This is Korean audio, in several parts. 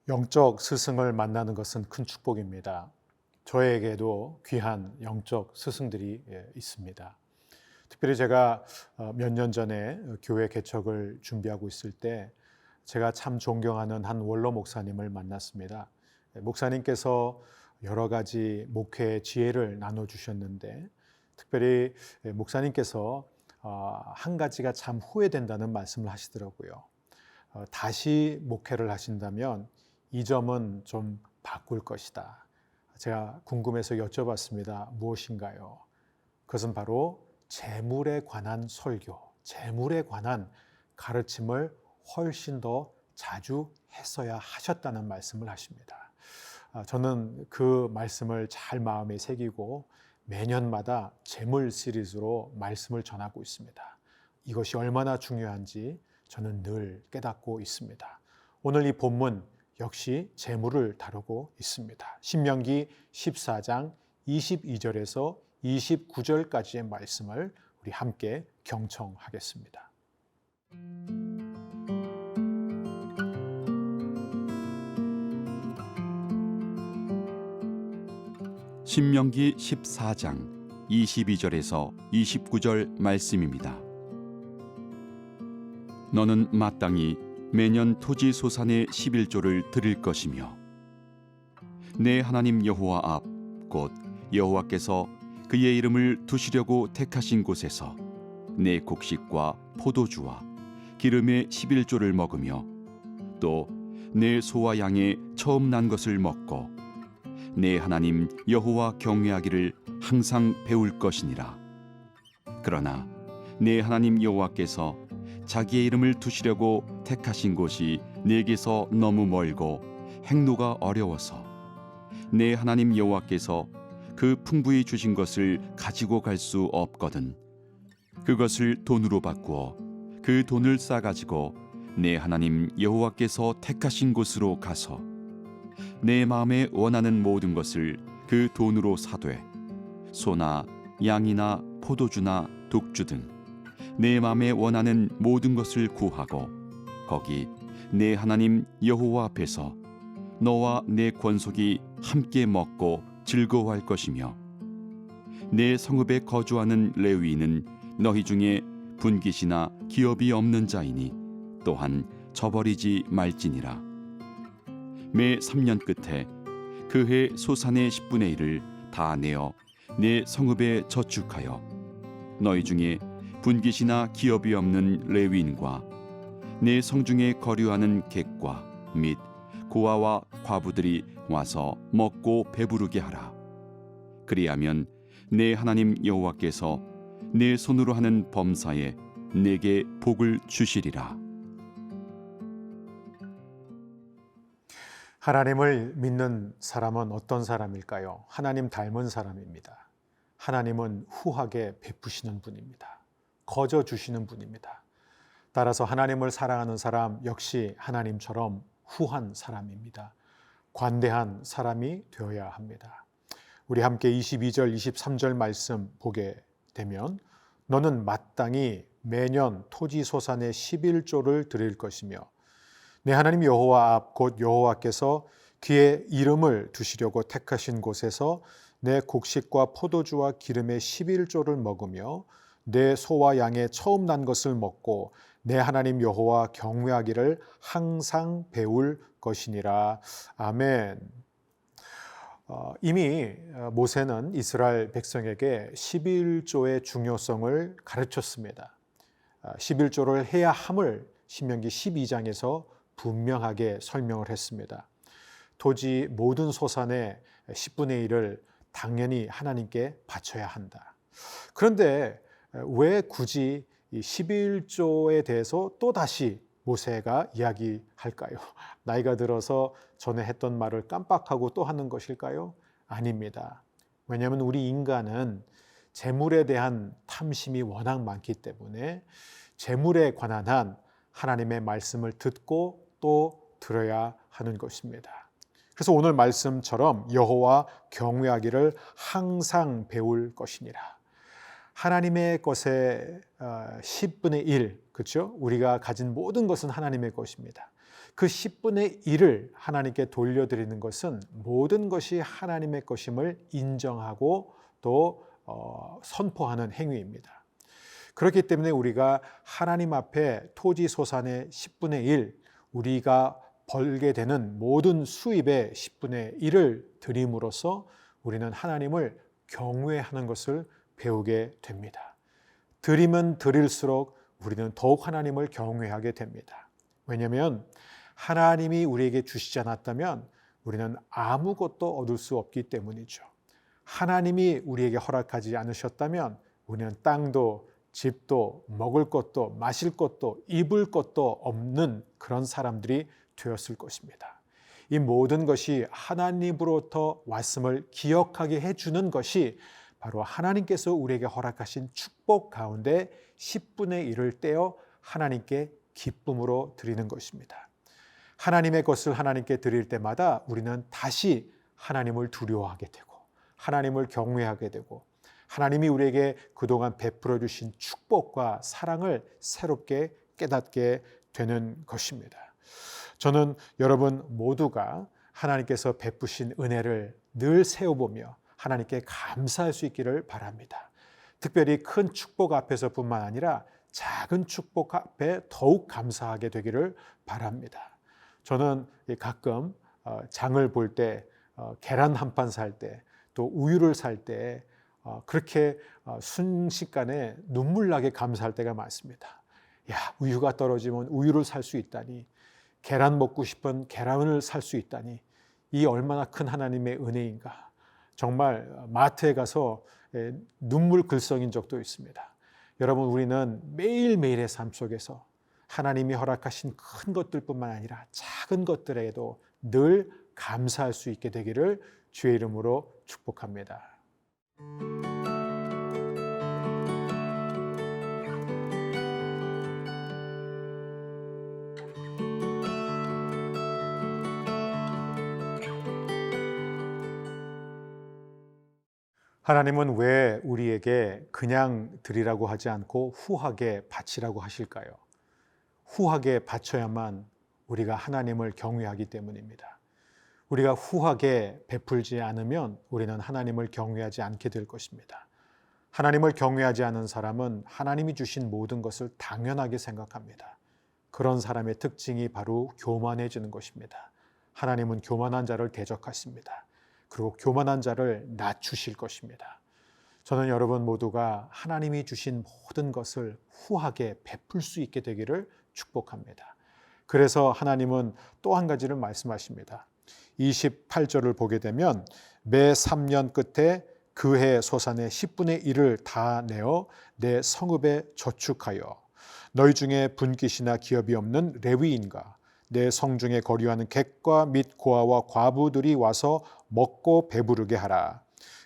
영적 스승을 만나는 것은 큰 축복입니다. 저에게도 귀한 영적 스승들이 있습니다. 특별히 제가 몇 년 전에 교회 개척을 준비하고 있을 때 제가 참 존경하는 한 원로 목사님을 만났습니다. 목사님께서 여러 가지 목회 지혜를 나눠주셨는데 특별히 목사님께서 한 가지가 참 후회된다는 말씀을 하시더라고요. 다시 목회를 하신다면 이 점은 좀 바꿀 것이다. 제가 궁금해서 여쭤봤습니다. 무엇인가요? 그것은 바로 재물에 관한 설교, 재물에 관한 가르침을 훨씬 더 자주 했어야 하셨다는 말씀을 하십니다. 저는 그 말씀을 잘 마음에 새기고 매년마다 재물 시리즈로 말씀을 전하고 있습니다. 이것이 얼마나 중요한지 저는 늘 깨닫고 있습니다. 오늘 이 본문 역시 재물을 다루고 있습니다. 신명기 14장 22절에서 29절까지의 말씀을 우리 함께 경청하겠습니다. 신명기 14장 22절에서 29절 말씀입니다. 너는 마땅히 매년 토지 소산의 11조를 드릴 것이며 내 하나님 여호와 앞 곧 여호와께서 그의 이름을 두시려고 택하신 곳에서 내 곡식과 포도주와 기름의 11조를 먹으며 또 내 소와 양의 처음 난 것을 먹고 내 하나님 여호와 경외하기를 항상 배울 것이니라. 그러나 내 하나님 여호와께서 자기의 이름을 두시려고 택하신 곳이 내게서 너무 멀고 행로가 어려워서 내 하나님 여호와께서 그 풍부히 주신 것을 가지고 갈 수 없거든 그것을 돈으로 바꾸어 그 돈을 싸가지고 내 하나님 여호와께서 택하신 곳으로 가서 내 마음에 원하는 모든 것을 그 돈으로 사되 소나 양이나 포도주나 독주 등 내 마음에 원하는 모든 것을 구하고 거기 내 하나님 여호와 앞에서 너와 내 권속이 함께 먹고 즐거워할 것이며 내 성읍에 거주하는 레위인은 너희 중에 분깃이나 기업이 없는 자이니 또한 저버리지 말지니라. 매 3년 끝에 그 해 소산의 10분의 1을 다 내어 내 성읍에 저축하여 너희 중에 분깃이나 기업이 없는 레위인과 내 성중에 거류하는 객과 및 고아와 과부들이 와서 먹고 배부르게 하라. 그리하면 내 하나님 여호와께서 내 손으로 하는 범사에 내게 복을 주시리라. 하나님을 믿는 사람은 어떤 사람일까요? 하나님 닮은 사람입니다. 하나님은 후하게 베푸시는 분입니다. 거저 주시는 분입니다. 따라서 하나님을 사랑하는 사람 역시 하나님처럼 후한 사람입니다. 관대한 사람이 되어야 합니다. 우리 함께 22절, 23절 말씀 보게 되면 너는 마땅히 매년 토지 소산의 11조를 드릴 것이며 내 하나님 여호와 앞 곧 여호와께서 그의 이름을 두시려고 택하신 곳에서 내 곡식과 포도주와 기름의 11조를 먹으며 내 소와 양의 처음 난 것을 먹고 내 하나님 여호와 경외하기를 항상 배울 것이니라. 아멘. 이미 모세는 이스라엘 백성에게 11조의 중요성을 가르쳤습니다. 11조를 해야 함을 신명기 12장에서 분명하게 설명을 했습니다. 토지 모든 소산의 10분의 1을 당연히 하나님께 바쳐야 한다. 그런데 왜 굳이 이 11조에 대해서 또다시 모세가 이야기할까요? 나이가 들어서 전에 했던 말을 깜빡하고 또 하는 것일까요? 아닙니다. 왜냐하면 우리 인간은 재물에 대한 탐심이 워낙 많기 때문에 재물에 관한 한 하나님의 말씀을 듣고 또 들어야 하는 것입니다. 그래서 오늘 말씀처럼 여호와 경외하기를 항상 배울 것이니라. 하나님의 것의 10분의 1, 그렇죠? 우리가 가진 모든 것은 하나님의 것입니다. 그 10분의 1을 하나님께 돌려드리는 것은 모든 것이 하나님의 것임을 인정하고 또 선포하는 행위입니다. 그렇기 때문에 우리가 하나님 앞에 토지 소산의 10분의 1, 우리가 벌게 되는 모든 수입의 10분의 1을 드림으로써 우리는 하나님을 경외하는 것을 배우게 됩니다. 드리면 드릴수록 우리는 더욱 하나님을 경외하게 됩니다. 왜냐하면 하나님이 우리에게 주시지 않았다면 우리는 아무것도 얻을 수 없기 때문이죠. 하나님이 우리에게 허락하지 않으셨다면 우리는 땅도 집도 먹을 것도 마실 것도 입을 것도 없는 그런 사람들이 되었을 것입니다. 이 모든 것이 하나님으로부터 왔음을 기억하게 해주는 것이 바로 하나님께서 우리에게 허락하신 축복 가운데 10분의 1을 떼어 하나님께 기쁨으로 드리는 것입니다. 하나님의 것을 하나님께 드릴 때마다 우리는 다시 하나님을 두려워하게 되고 하나님을 경외하게 되고 하나님이 우리에게 그동안 베풀어 주신 축복과 사랑을 새롭게 깨닫게 되는 것입니다. 저는 여러분 모두가 하나님께서 베푸신 은혜를 늘 세워보며 하나님께 감사할 수 있기를 바랍니다. 특별히 큰 축복 앞에서뿐만 아니라 작은 축복 앞에 더욱 감사하게 되기를 바랍니다. 저는 가끔 장을 볼 때, 계란 한 판 살 때, 또 우유를 살 때 그렇게 순식간에 눈물 나게 감사할 때가 많습니다. 야, 우유가 떨어지면 우유를 살 수 있다니, 계란 먹고 싶은 계란을 살 수 있다니, 이 얼마나 큰 하나님의 은혜인가. 정말 마트에 가서 눈물 글썽인 적도 있습니다. 여러분, 우리는 매일매일의 삶 속에서 하나님이 허락하신 큰 것들뿐만 아니라 작은 것들에도 늘 감사할 수 있게 되기를 주의 이름으로 축복합니다. 하나님은 왜 우리에게 그냥 드리라고 하지 않고 후하게 바치라고 하실까요? 후하게 바쳐야만 우리가 하나님을 경외하기 때문입니다. 우리가 후하게 베풀지 않으면 우리는 하나님을 경외하지 않게 될 것입니다. 하나님을 경외하지 않은 사람은 하나님이 주신 모든 것을 당연하게 생각합니다. 그런 사람의 특징이 바로 교만해지는 것입니다. 하나님은 교만한 자를 대적하십니다. 그리고 교만한 자를 낮추실 것입니다. 저는 여러분 모두가 하나님이 주신 모든 것을 후하게 베풀 수 있게 되기를 축복합니다. 그래서 하나님은 또 한 가지를 말씀하십니다. 28절을 보게 되면 매 3년 끝에 그 해 소산의 10분의 1을 다 내어 내 성읍에 저축하여 너희 중에 분깃이나 기업이 없는 레위인과 내 성중에 거류하는 객과 및 고아와 과부들이 와서 먹고 배부르게 하라.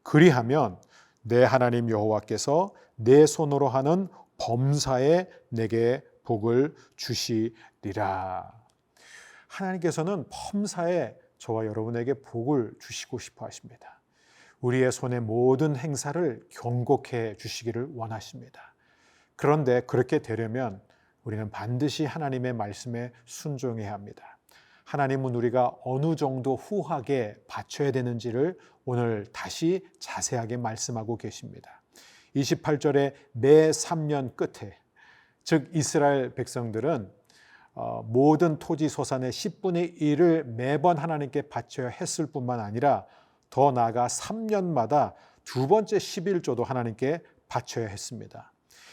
그리하면 내 하나님 여호와께서 내 손으로 하는 범사에 내게 복을 주시리라. 하나님께서는 범사에 저와 여러분에게 복을 주시고 싶어 하십니다. 우리의 손의 모든 행사를 경고해 주시기를 원하십니다. 그런데 그렇게 되려면 우리는 반드시 하나님의 말씀에 순종해야 합니다. 하나님은 우리가 어느 정도 후하게 바쳐야 되는지를 오늘 다시 자세하게 말씀하고 계십니다. 28절에 매 3년 끝에, 즉 이스라엘 백성들은 모든 토지 소산의 10분의 1을 매번 하나님께 바쳐야 했을 뿐만 아니라 더 나아가 3년마다 두 번째 11조도 하나님께 바쳐야 했습니다.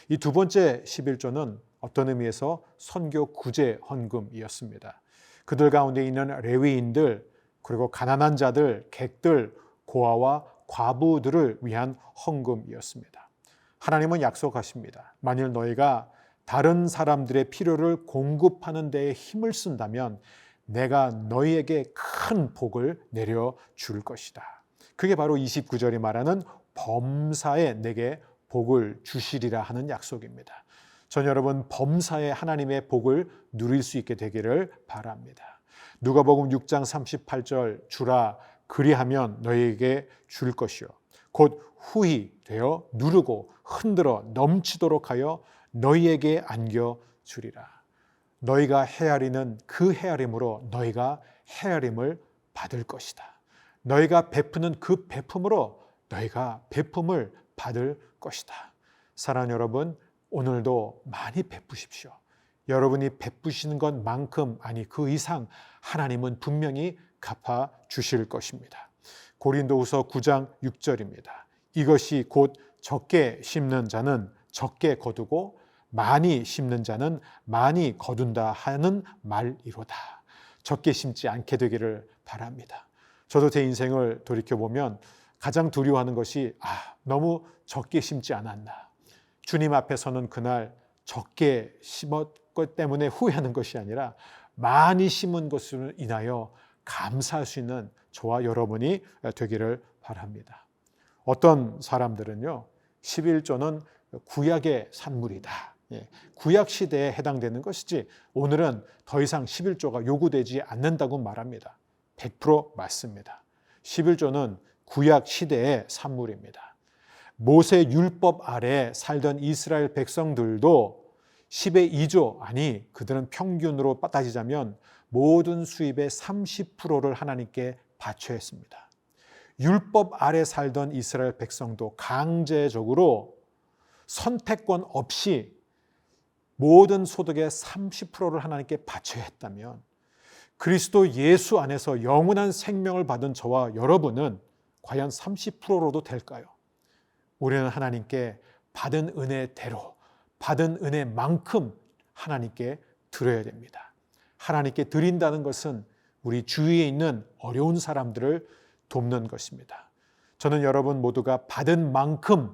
이 두 번째 11조는 어떤 의미에서 선교 구제 헌금이었습니다. 그들 가운데 있는 레위인들, 그리고 가난한 자들, 객들, 고아와 과부들을 위한 헌금이었습니다. 하나님은 약속하십니다. 만일 너희가 다른 사람들의 필요를 공급하는 데에 힘을 쓴다면 내가 너희에게 큰 복을 내려줄 것이다. 그게 바로 29절이 말하는 범사에 내게 복을 주시리라 하는 약속입니다. 전 여러분 범사에 하나님의 복을 누릴 수 있게 되기를 바랍니다. 누가복음 6장 38절 주라 그리하면 너희에게 줄 것이요 곧 후히 되어 누르고 흔들어 넘치도록 하여 너희에게 안겨 주리라. 너희가 헤아리는 그 헤아림으로 너희가 헤아림을 받을 것이다. 너희가 베푸는 그 베품으로 너희가 베품을 받을 것이다. 사랑하는 여러분, 오늘도 많이 베푸십시오. 여러분이 베푸시는 것만큼, 아니 그 이상 하나님은 분명히 갚아 주실 것입니다. 고린도후서 9장 6절입니다. 이것이 곧 적게 심는 자는 적게 거두고 많이 심는 자는 많이 거둔다 하는 말이로다. 적게 심지 않게 되기를 바랍니다. 저도 제 인생을 돌이켜보면 가장 두려워하는 것이 너무 적게 심지 않았나. 주님 앞에서는 그날 적게 심었것 때문에 후회하는 것이 아니라 많이 심은 것으로 인하여 감사할 수 있는 저와 여러분이 되기를 바랍니다. 어떤 사람들은요, 11조는 구약의 산물이다. 구약 시대에 해당되는 것이지 오늘은 더 이상 11조가 요구되지 않는다고 말합니다. 100% 맞습니다. 11조는 구약 시대의 산물입니다. 모세 율법 아래 살던 이스라엘 백성들도 10의 2조, 아니 그들은 평균으로 따지자면 모든 수입의 30%를 하나님께 바쳐야 했습니다. 율법 아래 살던 이스라엘 백성도 강제적으로 선택권 없이 모든 소득의 30%를 하나님께 바쳐야 했다면 그리스도 예수 안에서 영원한 생명을 받은 저와 여러분은 과연 30%로도 될까요? 우리는 하나님께 받은 은혜대로, 받은 은혜만큼 하나님께 드려야 됩니다. 하나님께 드린다는 것은 우리 주위에 있는 어려운 사람들을 돕는 것입니다. 저는 여러분 모두가 받은 만큼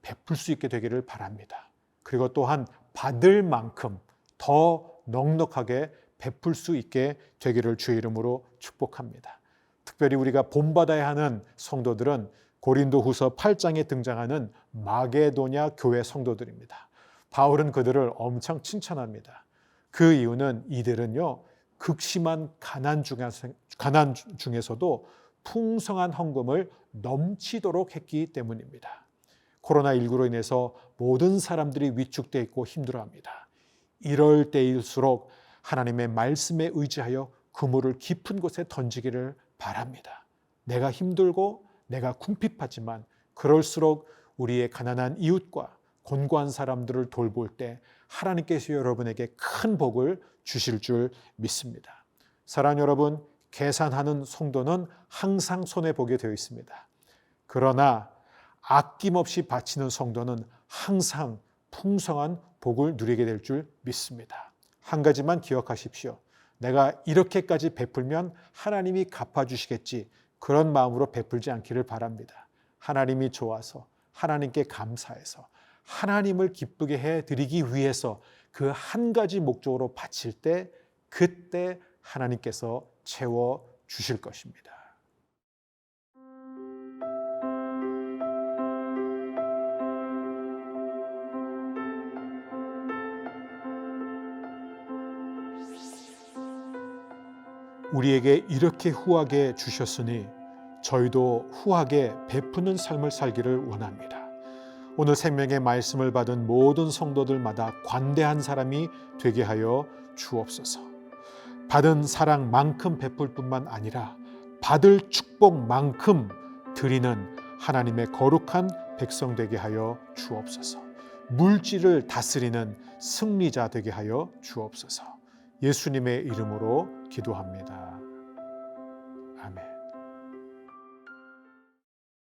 베풀 수 있게 되기를 바랍니다. 그리고 또한 받을 만큼 더 넉넉하게 베풀 수 있게 되기를 주의 이름으로 축복합니다. 특별히 우리가 본받아야 하는 성도들은 고린도후서 8장에 등장하는 마게도냐 교회 성도들입니다. 바울은 그들을 엄청 칭찬합니다. 그 이유는 이들은요, 극심한 가난 중에서도 풍성한 헌금을 넘치도록 했기 때문입니다. 코로나19로 인해서 모든 사람들이 위축되어 있고 힘들어합니다. 이럴 때일수록 하나님의 말씀에 의지하여 그물을 깊은 곳에 던지기를 바랍니다. 내가 힘들고 내가 궁핍하지만 그럴수록 우리의 가난한 이웃과 곤고한 사람들을 돌볼 때 하나님께서 여러분에게 큰 복을 주실 줄 믿습니다. 사랑하는 여러분, 계산하는 성도는 항상 손해보게 되어 있습니다. 그러나 아낌없이 바치는 성도는 항상 풍성한 복을 누리게 될 줄 믿습니다. 한 가지만 기억하십시오. 내가 이렇게까지 베풀면 하나님이 갚아주시겠지, 그런 마음으로 베풀지 않기를 바랍니다. 하나님이 좋아서, 하나님께 감사해서, 하나님을 기쁘게 해드리기 위해서 그 한 가지 목적으로 바칠 때 그때 하나님께서 채워주실 것입니다. 우리에게 이렇게 후하게 주셨으니 저희도 후하게 베푸는 삶을 살기를 원합니다. 오늘 생명의 말씀을 받은 모든 성도들마다 관대한 사람이 되게 하여 주옵소서. 받은 사랑만큼 베풀 뿐만 아니라 받을 축복만큼 드리는 하나님의 거룩한 백성 되게 하여 주옵소서. 물질을 다스리는 승리자 되게 하여 주옵소서. 예수님의 이름으로 기도합니다. 아멘.